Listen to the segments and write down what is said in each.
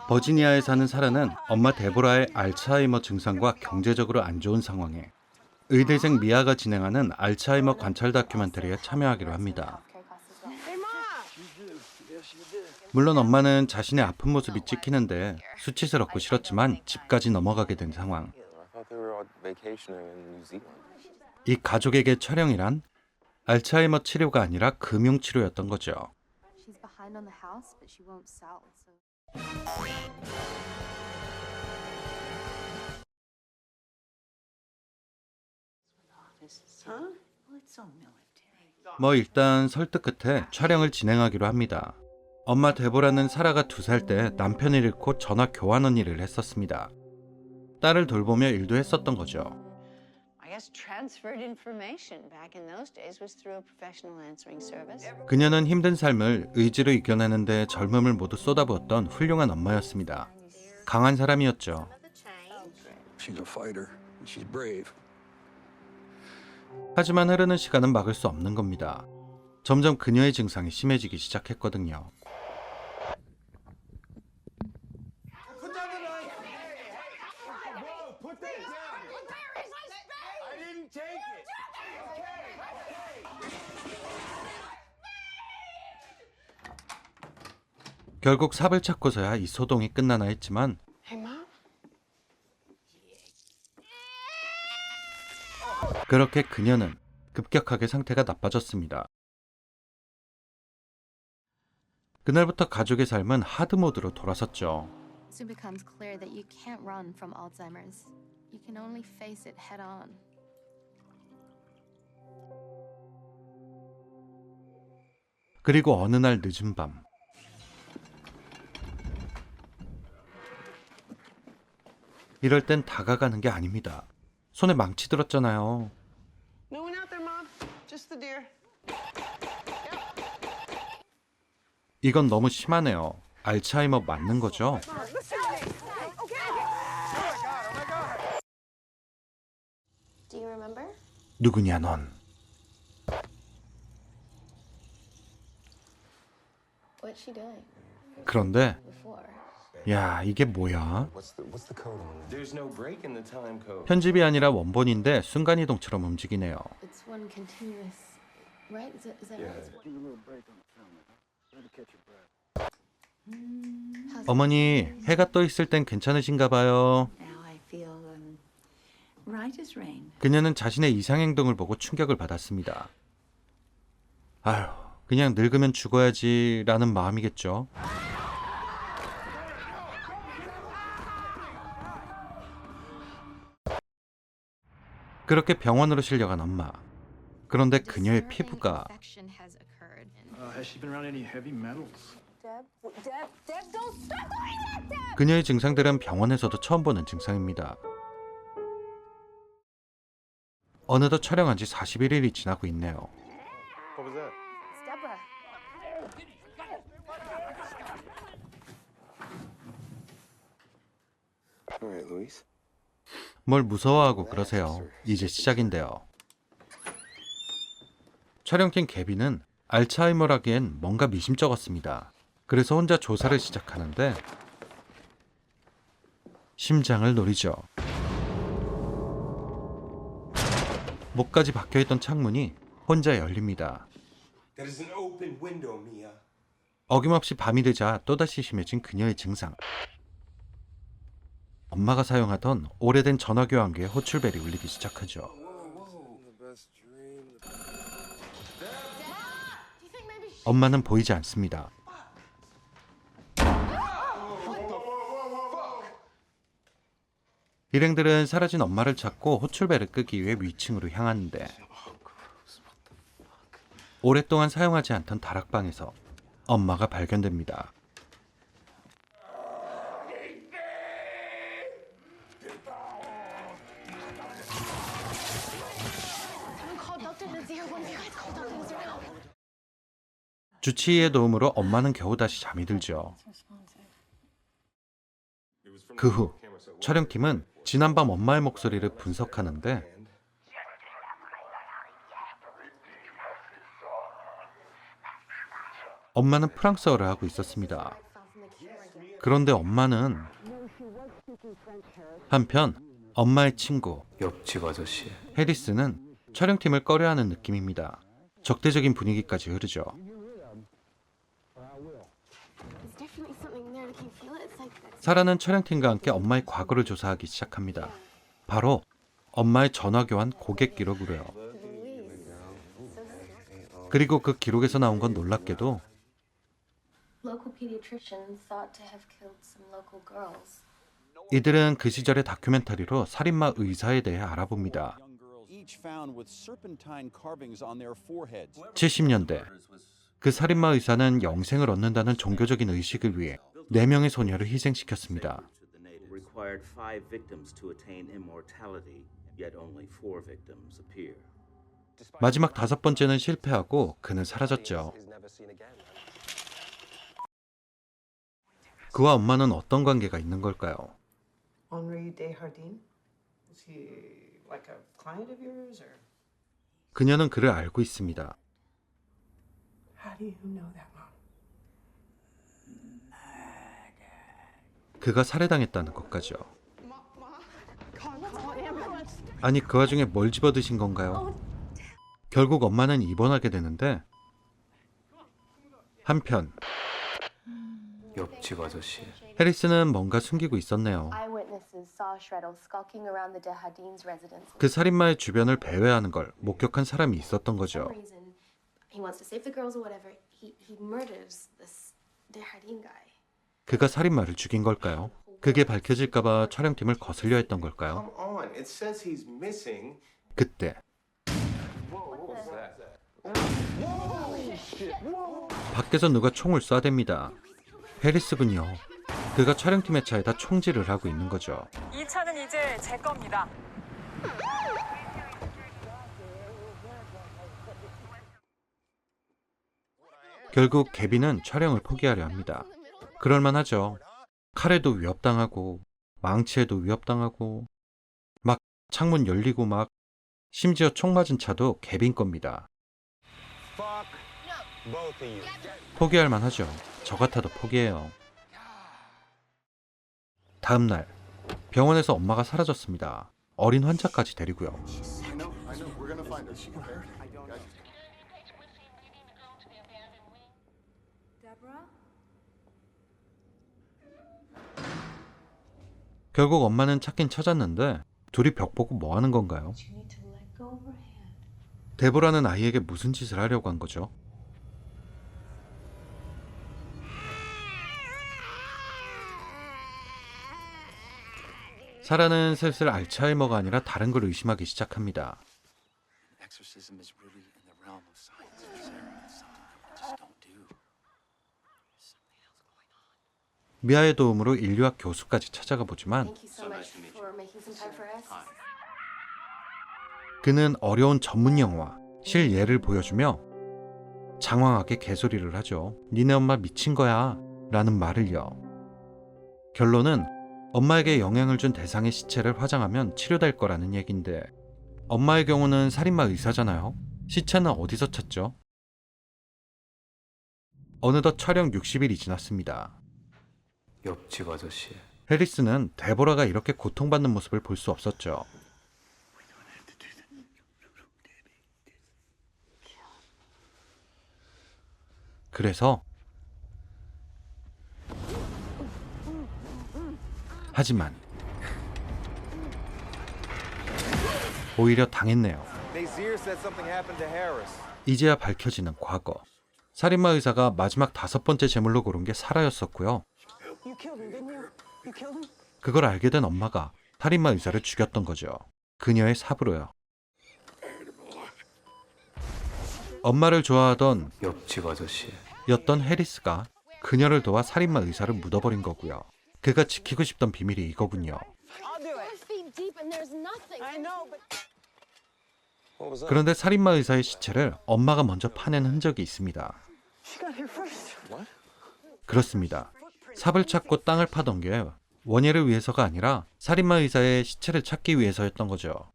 버지니아에 사는 사라는 엄마 데보라의 알츠하이머 증상과 경제적으로 안 좋은 상황에 의대생 미아가 진행하는 알츠하이머 관찰 다큐멘터리에 참여하기로 합니다. 물론 엄마는 자신의 아픈 모습이 찍히는데 수치스럽고 싫었지만 집까지 넘어가게 된 상황. 이 가족에게 촬영이란 알츠하이머 치료가 아니라 금융 치료였던 거죠. 뭐 일단 설득 끝에 촬영을 진행하기로 합니다. 엄마 데보라는 사라가 2살 때 남편을 잃고 전화 교환원 일을 했었습니다. 딸을 돌보며 일도 했었던 거죠. 그녀는 힘든 삶을 의지로 이겨내는데 젊음을 모두 쏟아부었던 훌륭한 엄마였습니다. 강한 사람이었죠. 하지만 흐르는 시간은 막을 수 없는 겁니다. 점점 그녀의 증상이 심해지기 시작했거든요. 결국 삽을 찾고서야 이 소동이 끝나나 했지만 그렇게 그녀는 급격하게 상태가 나빠졌습니다. 그날부터 가족의 삶은 하드 모드로 돌아섰죠. Soon becomes clear that you can't run from Alzheimer's. You can only face it head on. 그리고 어느 날 늦은 밤 이럴 땐 다가가는 게 아닙니다. 손에 망치 들었잖아요. No one out there, Mom. Just the deer. 이건 너무 심하네요. 알츠하이머 맞는 거죠? Do you remember? 누구냐 넌? What's she doing 그런데 before? 야 이게 뭐야? What's the code on it? There's no break in the time code. 편집이 아니라 원본인데 순간이동처럼 움직이네요. It's one continuous, right? Is that right? 어머니 해가 떠 있을 땐 괜찮으신가 봐요. Now I feel right as rain. 그녀는 자신의 이상행동을 보고 충격을 받았습니다. 아휴 그냥 늙으면 죽어야지 라는 마음이겠죠. 그렇게 병원으로 실려간 엄마. 그런데 그녀의 피부가 Infection has occurred. Has she been around any heavy metals? Deb, don't stop doing that, Deb! 그녀의 증상들은 병원에서도 처음 보는 증상입니다. 어느덧 촬영한 지 41일이 지나고 있네요. What was that? It's Deborah. All right, Luis. 뭘 무서워하고 그러세요. 이제 시작인데요. 촬영팀 개비는 알츠하이머라기엔 뭔가 미심쩍었습니다. 그래서 혼자 조사를 시작하는데 심장을 노리죠. 목까지 박혀있던 창문이 혼자 열립니다. That is an open window, Mia. 어김없이 밤이 되자 또다시 심해진 그녀의 증상. 엄마가 사용하던 오래된 전화교환기에 호출벨이 울리기 시작하죠. 엄마는 보이지 않습니다. 일행들은 사라진 엄마를 찾고 호출벨을 끄기 위해 위층으로 향하는데 오랫동안 사용하지 않던 다락방에서 엄마가 발견됩니다. Someone call Dr. Nazir. One of you guys call Dr. Nazir now. 주치의의 도움으로 엄마는 겨우 다시 잠이 들죠. 그 후 촬영팀은 지난밤 엄마의 목소리를 분석하는데 엄마는 프랑스어를 하고 있었습니다. 그런데 엄마는 한편 엄마의 친구 옆집 아저씨. 해리스는 촬영팀을 꺼려하는 느낌입니다. 적대적인 분위기까지 흐르죠. There's definitely something there. Can you feel it? It's like 사라는 촬영팀과 함께 엄마의 과거를 조사하기 시작합니다. 바로 엄마의 전화 교환 고객 기록으로요. 그리고 그 기록에서 나온 건 놀랍게도 local pediatrician thought to have killed some local girls. 이들은 그 시절의 다큐멘터리로 살인마 의사에 대해 알아봅니다. Each found with serpentine carvings on their foreheads. 70년대 그 살인마 의사는 영생을 얻는다는 종교적인 의식을 위해 4명의 소녀를 희생시켰습니다. required 5 victims to attain immortality, yet only 4 victims appear. 마지막 5번째는 실패하고 그는 사라졌죠. 그와 엄마는 어떤 관계가 있는 걸까요? Henri Desjardins? Is he like a client of yours or? 그녀는 그를 알고 있습니다. How do you know that, Mom? 그가 살해당했다는 것까지요. 아니 그 와중에 뭘 집어드신 건가요? 결국 엄마는 입원하게 되는데 한편 옆집 아저씨. 해리스는 뭔가 숨기고 있었네요. Eyewitnesses saw Shreddle skulking around the Desjardins residence. 그 살인마의 주변을 배회하는 걸 목격한 사람이 있었던 For 거죠. some reason, he wants to save the girls or whatever. He murders this Desjardins guy. 그가 살인마를 죽인 걸까요? 그게 밝혀질까봐 촬영팀을 거슬려 했던 걸까요? Come on, it says he's missing. 그때 밖에서 누가 총을 쏴댑니다. 해리스군요. 그가 촬영팀의 차에다 총질을 하고 있는 거죠. 이 차는 이제 제 겁니다. 결국 개비는 촬영을 포기하려 합니다. 그럴만하죠. 칼에도 위협당하고 망치에도 위협당하고 막 창문 열리고 막 심지어 총 맞은 차도 개빈 겁니다. Both of you. 포기할 만하죠. 저 같아도 포기해요. 다음 날 병원에서 엄마가 사라졌습니다. 어린 환자까지 데리고요. I know. We're gonna find her. Deborah? 결국 엄마는 찾긴 찾았는데 둘이 벽 보고 뭐 하는 건가요? You need to let go of her hand. 데보라는 아이에게 무슨 짓을 하려고 한 거죠? 사라는 슬슬 알츠하이머가 아니라 다른 걸 의심하기 시작합니다. Exorcism is rooted in the realm of science, Sarah. It's something people just don't do. 미아의 도움으로 인류학 교수까지 찾아가 보지만 Thank you so much for making some time for us. 그는 어려운 전문 영화 실 예를 보여주며 장황하게 개소리를 하죠. 니네 엄마 미친 거야 라는 말을요. 결론은 엄마에게 영향을 준 대상의 시체를 화장하면 치료될 거라는 얘긴데 엄마의 경우는 살인마 의사잖아요. 시체는 어디서 찾죠? 어느덧 촬영 60일이 지났습니다. 옆집 아저씨. 해리스는 데보라가 이렇게 고통받는 모습을 볼 수 없었죠. 그래서 하지만 오히려 당했네요. Nazir said something happened to Harris. 이제야 밝혀지는 과거. 살인마 의사가 마지막 5번째 제물로 고른 게 사라였었고요. You killed him, didn't you? You killed him? 그걸 알게 된 엄마가 살인마 의사를 죽였던 거죠. 그녀의 사부로요. 엄마를 좋아하던 옆집 아저씨. 였던 해리스가 그녀를 도와 살인마 의사를 묻어버린 거고요. 그가 지키고 싶던 비밀이 이거군요. I'll do it. Feet deep and there's nothing. I know, but What was that? 그런데 살인마 의사의 시체를 엄마가 먼저 파낸 흔적이 있습니다. she got here first. What? 그렇습니다. 삽을 찾고 땅을 파던 게 원예를 위해서가 아니라 살인마 의사의 시체를 찾기 위해서였던 거죠.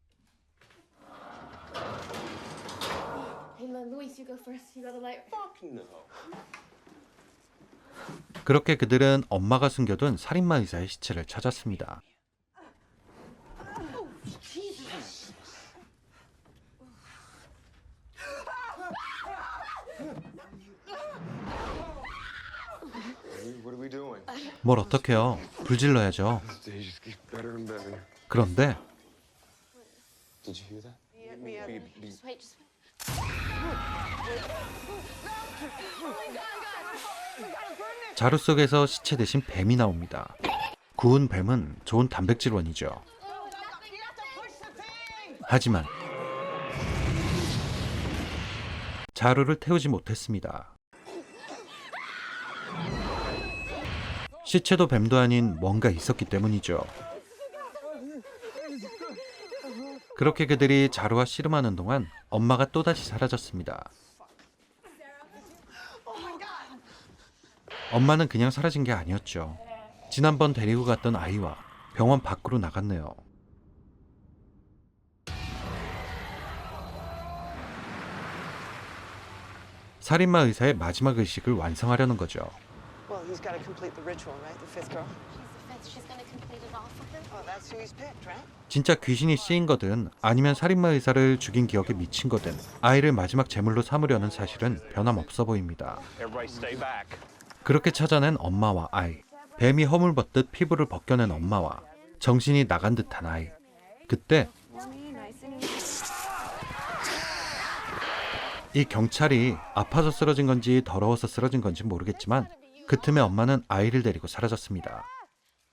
Hey, Luis, you go first. You got the light. Fuck no. 그렇게 그들은 엄마가 숨겨둔 살인마 의사의 시체를 찾았습니다. What are we doing? 뭘 어떡해요. 불질러야죠. They just keep better and better. 그런데 Did you hear that? Just wait. 자루 속에서 시체 대신 뱀이 나옵니다. 구운 뱀은 좋은 단백질원이죠. 하지만 자루를 태우지 못했습니다. 시체도 뱀도 아닌 뭔가 있었기 때문이죠. 그렇게 그들이 자루와 씨름하는 동안 엄마가 또다시 사라졌습니다. 엄마는 그냥 사라진 게 아니었죠. 지난번 데리고 갔던 아이와 병원 밖으로 나갔네요. 살인마 의사의 마지막 의식을 완성하려는 거죠. Well, he's got to complete the ritual, right? The fifth girl. She's gonna complete it all for him. Oh, that's who he's picked, right? 진짜 귀신이 씌인 거든 아니면 살인마 의사를 죽인 기억에 미친 거든 아이를 마지막 제물로 삼으려는 사실은 변함없어 보입니다. Everybody stay back. 그렇게 찾아낸 엄마와 아이, 뱀이 허물벗듯 피부를 벗겨낸 엄마와 정신이 나간 듯한 아이. 그때 이 경찰이 아파서 쓰러진 건지 더러워서 쓰러진 건지 모르겠지만 그 틈에 엄마는 아이를 데리고 사라졌습니다.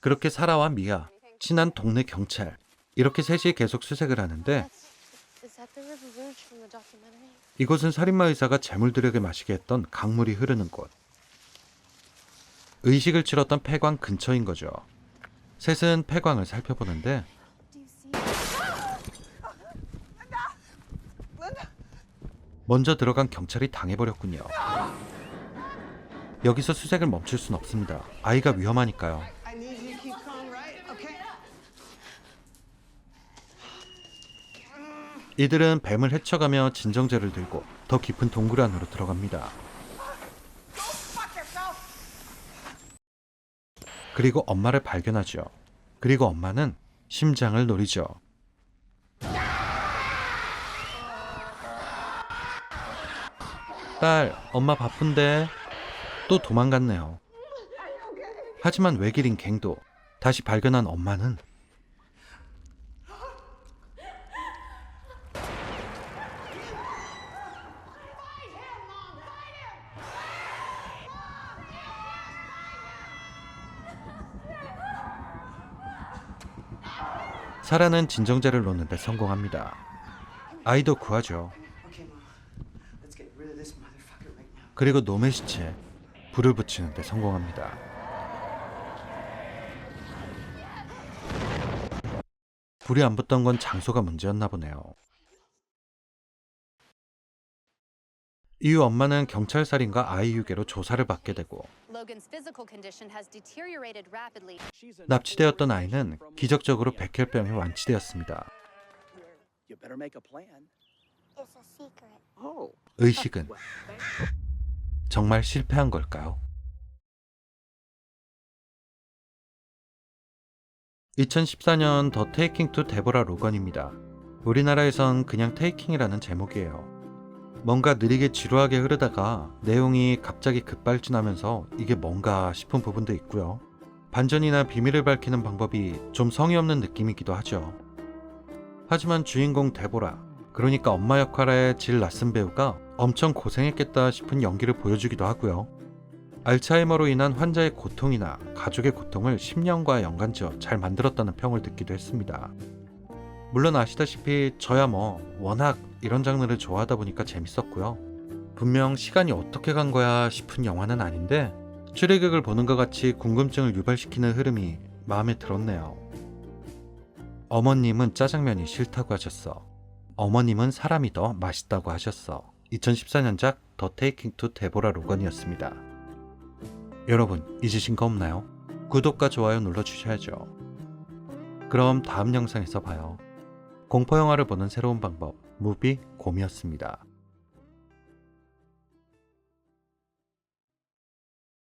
그렇게 사라와 미아, 친한 동네 경찰, 이렇게 셋이 계속 수색을 하는데 Is that the River Rouge from the documentary? 이곳은 살인마 의사가 재물들에게 마시게 했던 강물이 흐르는 곳. 의식을 치렀던 폐광 근처인 거죠. 셋은 폐광을 살펴보는데 Do you see? 먼저 들어간 경찰이 당해버렸군요. 여기서 수색을 멈출 순 없습니다. 아이가 위험하니까요. I need you to keep calm, right? Okay. 이들은 뱀을 헤쳐가며 진정제를 들고 더 깊은 동굴 안으로 들어갑니다. 그리고 엄마를 발견하죠. 그리고 엄마는 심장을 노리죠. 딸, 엄마 바쁜데. 또 도망갔네요. 하지만 외길인 갱도 다시 발견한 엄마는 사라는 진정제를 놓는데 성공합니다. 아이도 구하죠. Okay, Mom. Let's get rid of this motherfucker right now. 그리고 놈의 시체에 불을 붙이는데 성공합니다. 불이 안 붙던 건 장소가 문제였나 보네요. 이후 엄마는 경찰살인과 아이 유괴로 조사를 받게 되고 Logan's physical condition has deteriorated rapidly. 납치되었던 아이는 기적적으로 백혈병이 완치되었습니다. You better make a plan. It's a secret. Oh. 의식은 정말 실패한 걸까요? 2014년 더 테이킹 투 데보라 로건입니다. 우리나라에선 그냥 테이킹이라는 제목이에요. 뭔가 느리게 지루하게 흐르다가 내용이 갑자기 급발진하면서 이게 뭔가 싶은 부분도 있고요. 반전이나 비밀을 밝히는 방법이 좀 성의 없는 느낌이기도 하죠. 하지만 주인공 데보라, 그러니까 엄마 역할의 질 낯선 배우가 엄청 고생했겠다 싶은 연기를 보여주기도 하고요. 알츠하이머로 인한 환자의 고통이나 가족의 고통을 10년과 연관지어 잘 만들었다는 평을 듣기도 했습니다. 물론 아시다시피 저야 워낙 이런 장르를 좋아하다 보니까 재밌었고요. 분명 시간이 어떻게 간 거야 싶은 영화는 아닌데 추리극을 보는 것 같이 궁금증을 유발시키는 흐름이 마음에 들었네요. 어머님은 짜장면이 싫다고 하셨어. 어머님은 사람이 더 맛있다고 하셨어. 2014년작 더 테이킹 투 데보라 로건이었습니다. 여러분 잊으신 거 없나요? 구독과 좋아요 눌러주셔야죠. 그럼 다음 영상에서 봐요. 공포영화를 보는 새로운 방법 무비 곰이었습니다.